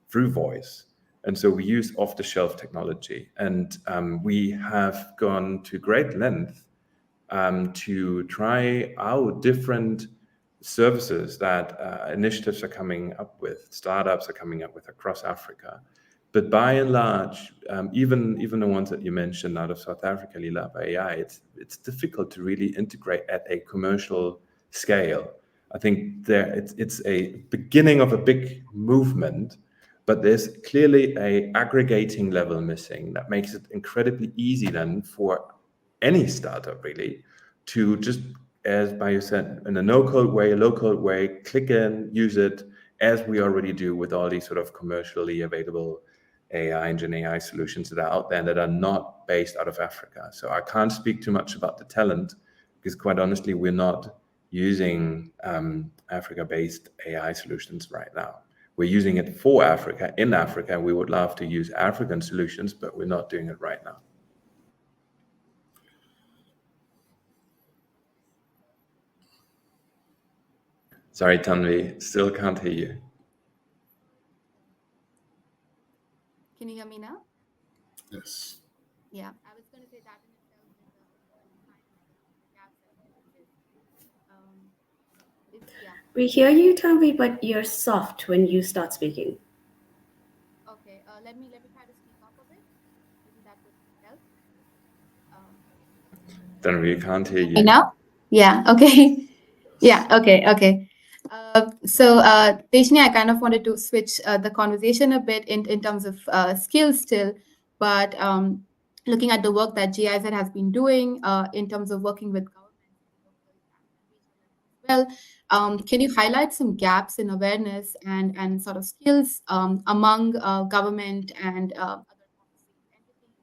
Speaker 8: through voice. And so we use off-the-shelf technology. And we have gone to great length to try out different services that initiatives are coming up with, startups are coming up with across Africa. But by and large, even the ones that you mentioned out of South Africa, Lilaba AI, it's difficult to really integrate at a commercial scale. I think it's a beginning of a big movement, but there's clearly a aggregating level missing that makes it incredibly easy then for any startup really to just, as Bayo said, in a no-code way, a low-code way, click in, use it, as we already do with all these sort of commercially available AI and Gen AI solutions that are out there that are not based out of Africa. So I can't speak too much about the talent because quite honestly, we're not using Africa-based AI solutions right now. We're using it for Africa, in Africa. We would love to use African solutions, but we're not doing it right now. Sorry, Tanvi, still can't hear you.
Speaker 6: Can you hear me now?
Speaker 7: Yes.
Speaker 6: Yeah, I was going to say that in itself is yeah.
Speaker 5: We hear you, Tanvi, but you're soft when you start speaking.
Speaker 6: Okay, let me try to speak up a bit. Maybe that would help.
Speaker 8: Tanvi, can't hear you.
Speaker 6: Now? Yeah, okay. Yeah, okay. So, Deshni, I kind of wanted to switch the conversation a bit in terms of skills still, but looking at the work that GIZ has been doing in terms of working with governments as well, can you highlight some gaps in awareness and sort of skills among government and other entities?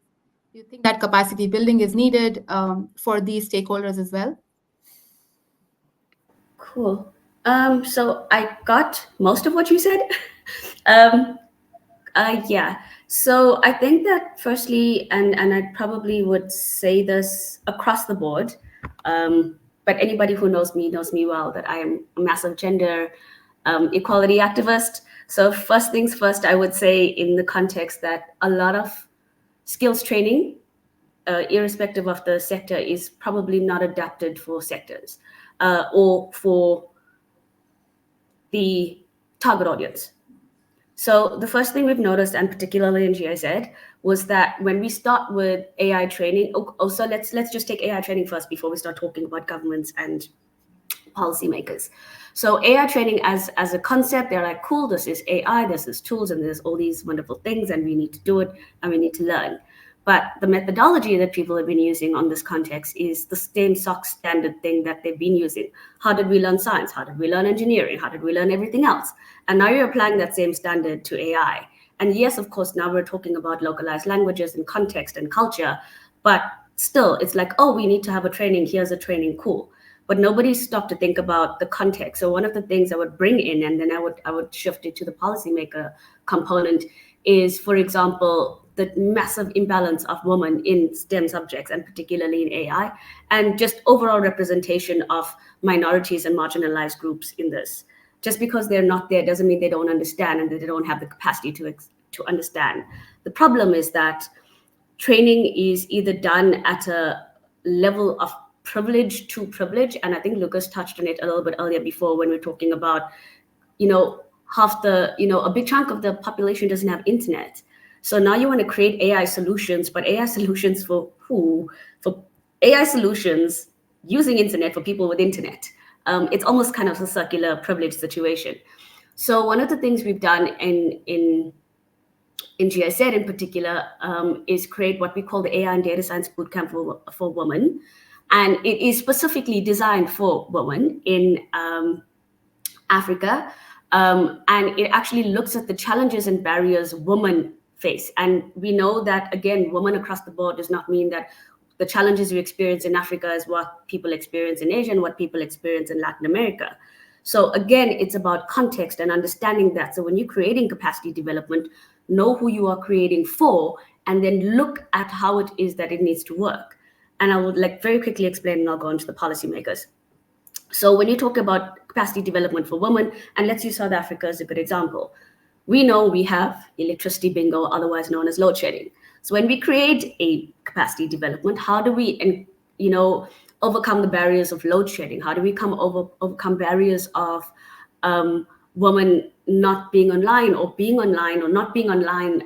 Speaker 6: Do you think that capacity building is needed for these stakeholders as well?
Speaker 5: Cool. So I got most of what you said. Yeah. So I think that firstly, and I probably would say this across the board, but anybody who knows me well, that I am a massive gender equality activist. So first things first, I would say in the context that a lot of skills training, irrespective of the sector, is probably not adapted for sectors or for the target audience. So the first thing we've noticed, and particularly in GIZ, was that when we start with AI training, also let's just take AI training first before we start talking about governments and policymakers. So AI training as a concept, they're like, cool, this is AI, this is tools, and there's all these wonderful things, and we need to do it, and we need to learn. But the methodology that people have been using on this context is the same SOC standard thing that they've been using. How did we learn science? How did we learn engineering? How did we learn everything else? And now you're applying that same standard to AI. And yes, of course, now we're talking about localized languages and context and culture, but still, it's like, oh, we need to have a training. Here's a training, cool. But nobody stopped to think about the context. So one of the things I would bring in, and then I would shift it to the policymaker component, is, for example, the massive imbalance of women in STEM subjects, and particularly in AI, and just overall representation of minorities and marginalized groups in this. Just because they're not there doesn't mean they don't understand and that they don't have the capacity to understand. The problem is that training is either done at a level of privilege to privilege, and I think Lucas touched on it a little bit earlier before when we were talking about, half the, a big chunk of the population doesn't have internet. So now you want to create AI solutions, but AI solutions for who? For AI solutions using internet for people with internet. It's almost kind of a circular privilege situation. So one of the things we've done in GSZ in particular is create what we call the AI and Data Science Bootcamp for women. And it is specifically designed for women in Africa. And it actually looks at the challenges and barriers women face. And we know that, again, women across the board does not mean that the challenges we experience in Africa is what people experience in Asia and what people experience in Latin America. So again, it's about context and understanding that. So when you're creating capacity development, know who you are creating for, and then look at how it is that it needs to work. And I would like very quickly explain, and I'll go on to the policymakers. So when you talk about capacity development for women, and let's use South Africa as a good example, we know we have electricity bingo, otherwise known as load shedding. So when we create a capacity development, how do we, overcome the barriers of load shedding? How do we overcome barriers of women not being online or being online or not being online,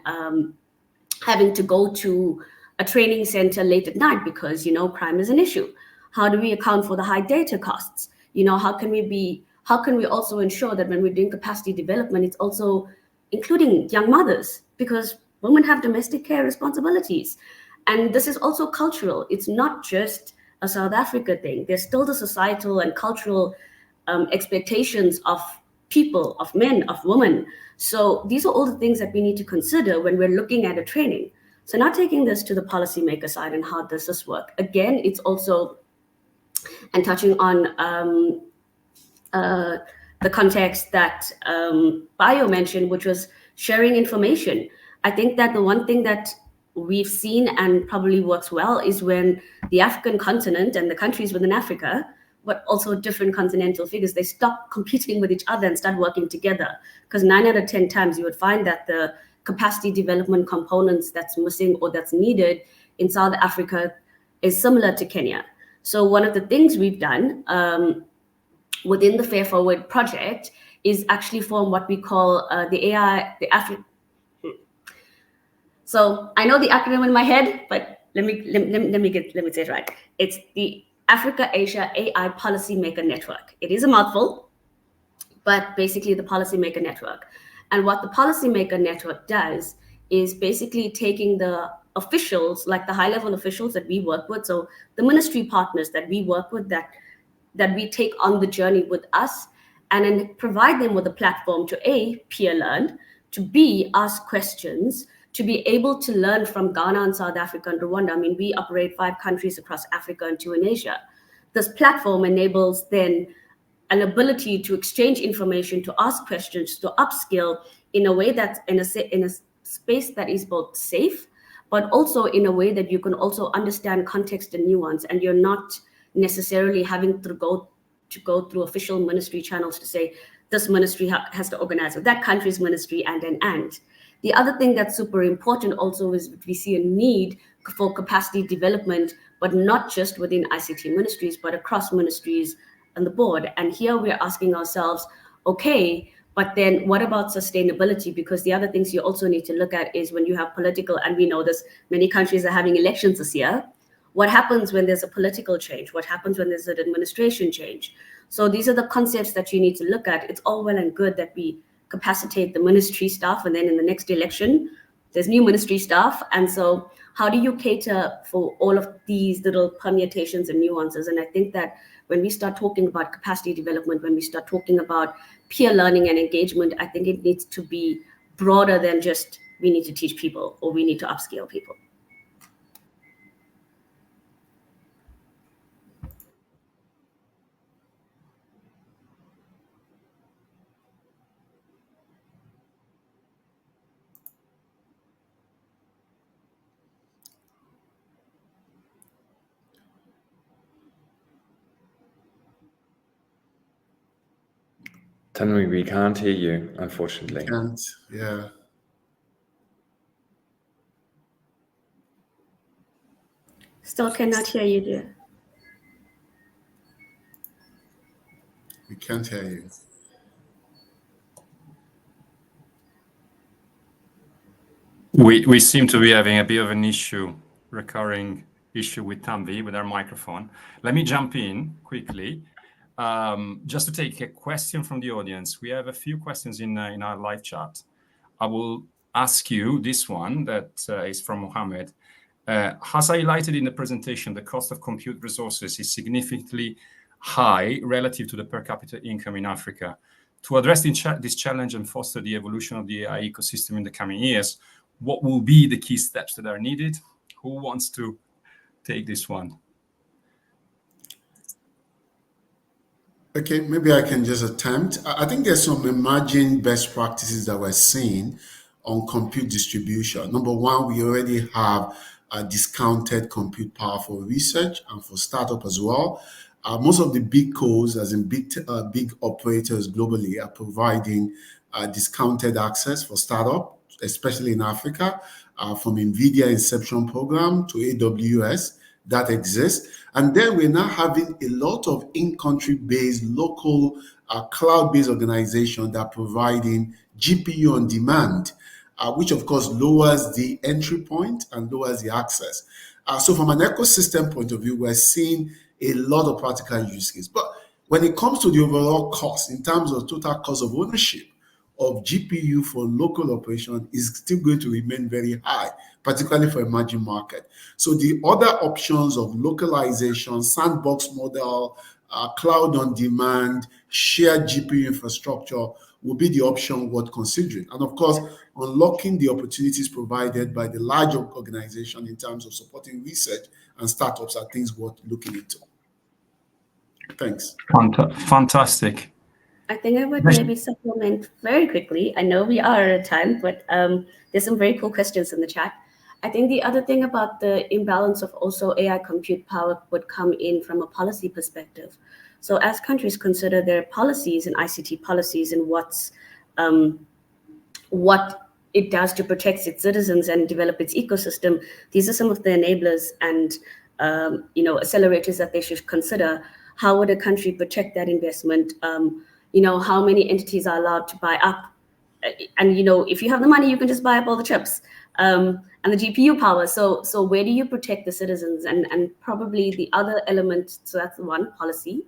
Speaker 5: having to go to a training center late at night because, crime is an issue? How do we account for the high data costs? How can we also ensure that when we're doing capacity development, it's also including young mothers, because women have domestic care responsibilities. And this is also cultural. It's not just a South Africa thing. There's still the societal and cultural expectations of people, of men, of women. So these are all the things that we need to consider when we're looking at a training. So now taking this to the policymaker side and how does this work? Again, it's also, and touching on the context that Bayo mentioned, which was sharing information. I think that the one thing that we've seen and probably works well is when the African continent and the countries within Africa, but also different continental figures, they stop competing with each other and start working together. Because 9 out of 10 times you would find that the capacity development components that's missing or that's needed in South Africa is similar to Kenya. So one of the things we've done within the Fair Forward project is actually form what we call So I know the acronym in my head, but let me say it right. It's the Africa Asia AI Policymaker Network. It is a mouthful, but basically the Policymaker Network. And what the Policymaker Network does is basically taking the officials, like the high-level officials that we work with, so the ministry partners that we work with, that we take on the journey with us, and then provide them with a platform to A, peer learn, to B, ask questions, to be able to learn from Ghana and South Africa and Rwanda. I mean, we operate 5 countries across Africa and 2 in Asia. This platform enables then an ability to exchange information, to ask questions, to upskill in a way that's in a space that is both safe, but also in a way that you can also understand context and nuance, and you're not necessarily having to go through official ministry channels to say this ministry has to organize with that country's ministry and. The other thing that's super important also is we see a need for capacity development, but not just within ICT ministries, but across ministries on the board. And here we're asking ourselves, okay, but then what about sustainability? Because the other things you also need to look at is when you have political, and we know this, many countries are having elections this year. What happens when there's a political change? What happens when there's an administration change? So these are the concepts that you need to look at. It's all well and good that we capacitate the ministry staff, and then in the next election, there's new ministry staff. And so how do you cater for all of these little permutations and nuances? And I think that when we start talking about capacity development, when we start talking about peer learning and engagement, I think it needs to be broader than just we need to teach people or we need to upscale people.
Speaker 8: Tanwi, we can't hear you, unfortunately.
Speaker 7: We can't, yeah.
Speaker 5: Still cannot hear you, dear.
Speaker 7: We can't hear you.
Speaker 1: We seem to be having a bit of an recurring issue with Tanvi, with our microphone. Let me jump in quickly, just to take a question from the audience. We have a few questions in our live chat. I will ask you this one that is from Mohammed. As highlighted in the presentation, the cost of compute resources is significantly high relative to the per capita income in Africa. To address this challenge and foster the evolution of the AI ecosystem in the coming years, what will be the key steps that are needed? Who wants to take this one?
Speaker 7: Okay, maybe I can just attempt. I think there's some emerging best practices that we're seeing on compute distribution. Number one, we already have a discounted compute power for research and for startup as well. Most of the big cos, as in big operators globally, are providing discounted access for startup, especially in Africa, from NVIDIA Inception Program to AWS. That exists. And then we're now having a lot of in-country based, local, cloud-based organizations that are providing GPU on demand, which of course lowers the entry point and lowers the access. So from an ecosystem point of view, we're seeing a lot of practical use cases. But when it comes to the overall cost, in terms of total cost of ownership of GPU for local operation, is still going to remain very high, particularly for emerging market. So the other options of localization, sandbox model, cloud on demand, shared GPU infrastructure will be the option worth considering. And of course, unlocking the opportunities provided by the large organization in terms of supporting research and startups are things worth looking into. Thanks.
Speaker 1: Fantastic.
Speaker 5: I think I would maybe supplement very quickly. I know we are at time, but there's some very cool questions in the chat. I think the other thing about the imbalance of also AI compute power would come in from a policy perspective. So as countries consider their policies and ICT policies and what it does to protect its citizens and develop its ecosystem, these are some of the enablers and accelerators that they should consider. How would a country protect that investment? How many entities are allowed to buy up? And if you have the money, you can just buy up all the chips and the GPU power. So where do you protect the citizens? And probably the other element, so that's one, policy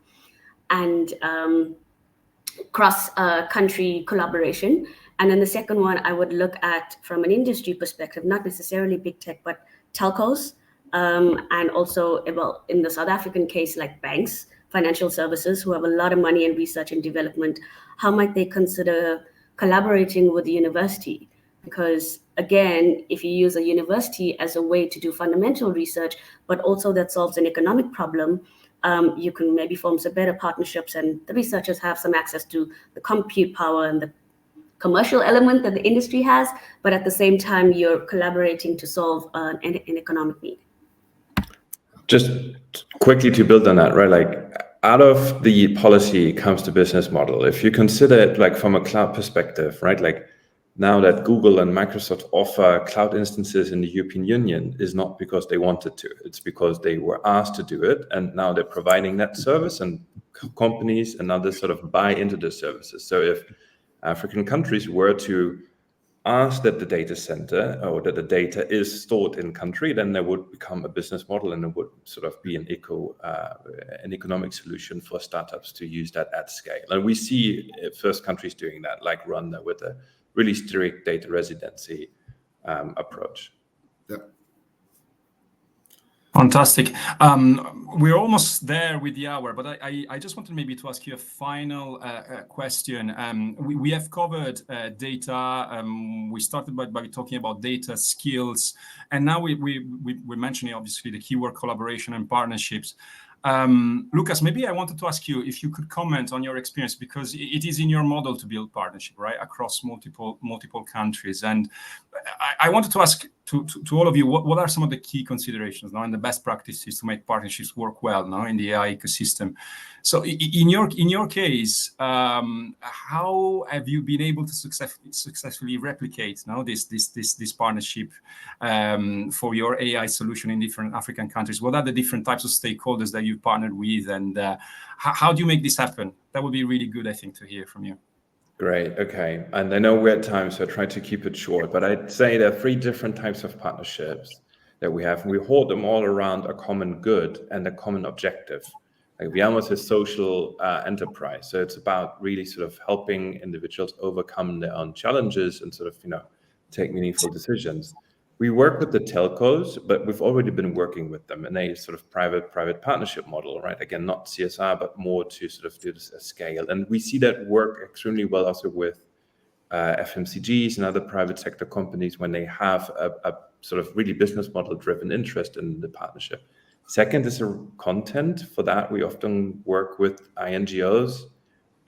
Speaker 5: and cross-country collaboration. And then the second one I would look at from an industry perspective, not necessarily big tech, but telcos, and also, well, in the South African case, like banks, financial services who have a lot of money in research and development. How might they consider collaborating with the university? Because again, if you use a university as a way to do fundamental research, but also that solves an economic problem, you can maybe form some better partnerships and the researchers have some access to the compute power and the commercial element that the industry has, but at the same time, you're collaborating to solve an economic need.
Speaker 8: Just quickly to build on that, right? Like out of the policy comes the business model. If you consider it like from a cloud perspective, right? Like now that Google and Microsoft offer cloud instances in the European Union is not because they wanted to, it's because they were asked to do it. And now they're providing that service and companies and others sort of buy into the services. So if African countries were to ask that the data center or that the data is stored in country, then there would become a business model and it would sort of be an economic solution for startups to use that at scale. And we see first countries doing that, like Rwanda, with a really strict data residency approach.
Speaker 7: Yeah.
Speaker 1: Fantastic. We're almost there with the hour, but I just wanted maybe to ask you a final question. We have covered data. We started by talking about data skills, and now we're mentioning obviously the keyword collaboration and partnerships. Lucas, maybe I wanted to ask you if you could comment on your experience, because it is in your model to build partnership, right, across multiple countries. And I wanted to ask to all of you, what are some of the key considerations now and the best practices to make partnerships work well now in the AI ecosystem? So in your case, how have you been able to successfully replicate now this partnership for your AI solution in different African countries? What are the different types of stakeholders that you've partnered with, and how do you make this happen? That would be really good, I think, to hear from you.
Speaker 8: Great. Okay. And I know we're at time, so I try to keep it short, but I'd say there are 3 different types of partnerships that we have, and we hold them all around a common good and a common objective. Like Viamo is a social enterprise, so it's about really sort of helping individuals overcome their own challenges and sort of, take meaningful decisions. We work with the telcos, but we've already been working with them in a sort of private partnership model, right? Again, not CSR, but more to sort of do this at scale. And we see that work extremely well also with FMCGs and other private sector companies when they have a sort of really business model driven interest in the partnership. Second is a content. For that, we often work with INGOs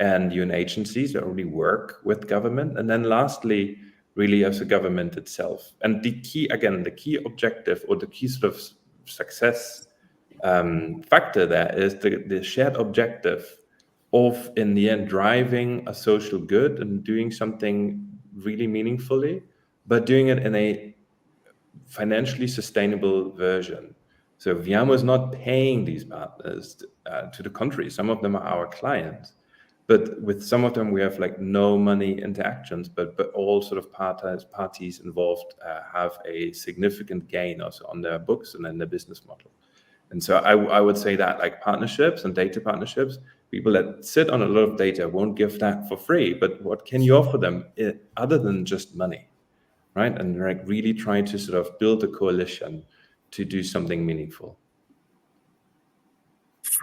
Speaker 8: and UN agencies that already work with government. And then lastly, really as a government itself. And the key objective or the key sort of success factor there is the shared objective of, in the end, driving a social good and doing something really meaningfully, but doing it in a financially sustainable version. So Viamo is not paying these partners to the contrary. Some of them are our clients, but with some of them we have like no money interactions, but all sort of parties involved have a significant gain also on their books and in their business model. And so I would say that like partnerships and data partnerships, people that sit on a lot of data won't give that for free, but what can you offer them other than just money, right? And like really trying to sort of build a coalition to do something meaningful.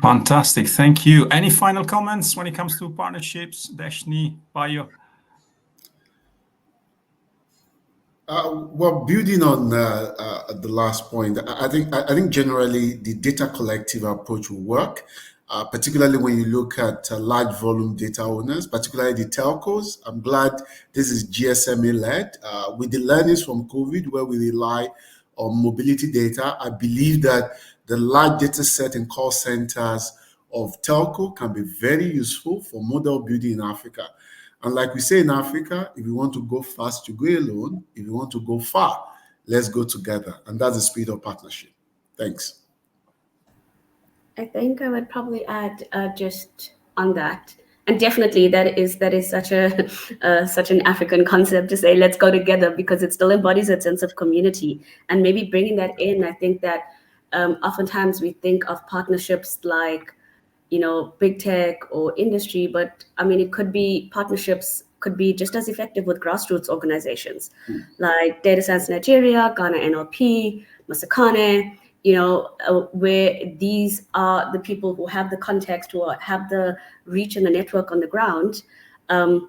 Speaker 1: Fantastic, thank you. Any final comments when it comes to partnerships, Deshni, Bayo?
Speaker 7: Well, building on the last point, I think generally the data collective approach will work, particularly when you look at large volume data owners, particularly the telcos. I'm glad this is GSMA led. With the learnings from COVID, where we rely on mobility data, I believe that the large data set in call centers of telco can be very useful for model building in Africa. And like we say in Africa, if you want to go fast, you go alone. If you want to go far, let's go together. And that's the spirit of partnership. Thanks.
Speaker 5: I think I would probably add just on that, and definitely that is such a such an African concept to say let's go together, because it still embodies a sense of community. And maybe bringing that in, I think that oftentimes we think of partnerships like, big tech or industry, but I mean, it could be partnerships could be just as effective with grassroots organizations like Data Science Nigeria, Ghana NLP, Masakane, where these are the people who have the context, who have the reach and the network on the ground. And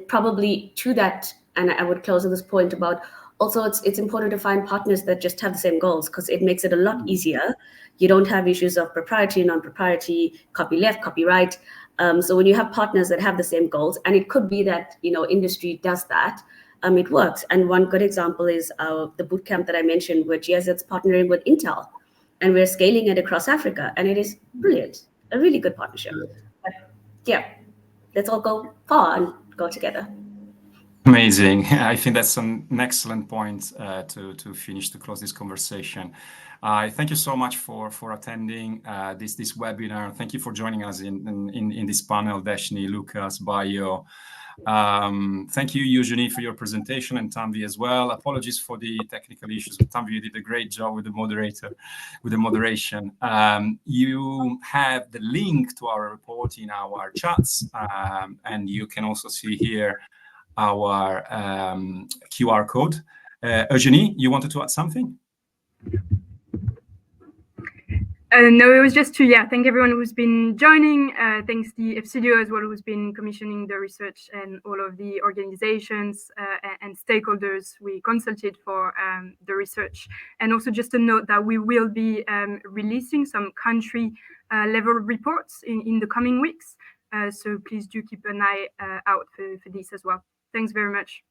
Speaker 5: probably to that, and I would close on this point about also it's important to find partners that just have the same goals, because it makes it a lot easier. You don't have issues of proprietary, non-proprietary, copy left, copy right. So when you have partners that have the same goals, and it could be that industry does that, it works. And one good example is the bootcamp that I mentioned, where GS's partnering with Intel, and we're scaling it across Africa, and it is brilliant, a really good partnership. But yeah, let's all go far and go together.
Speaker 1: Amazing. I think that's an excellent point to finish, to close this conversation. Thank you so much for attending this webinar. Thank you for joining us in this panel, Deshni, Lucas, Bayo. Thank you, Eugenie, for your presentation, and Tanvi as well. Apologies for the technical issues. Tanvi, you did a great job with the moderation. You have the link to our report in our chats, and you can also see here our QR code. Eugenie, you wanted to add something?
Speaker 3: No, it was just to thank everyone who's been joining. Thanks the FCDO as well, who's been commissioning the research, and all of the organizations and stakeholders we consulted for the research. And also just a note that we will be releasing some country level reports in the coming weeks. So please do keep an eye out for this as well. Thanks very much.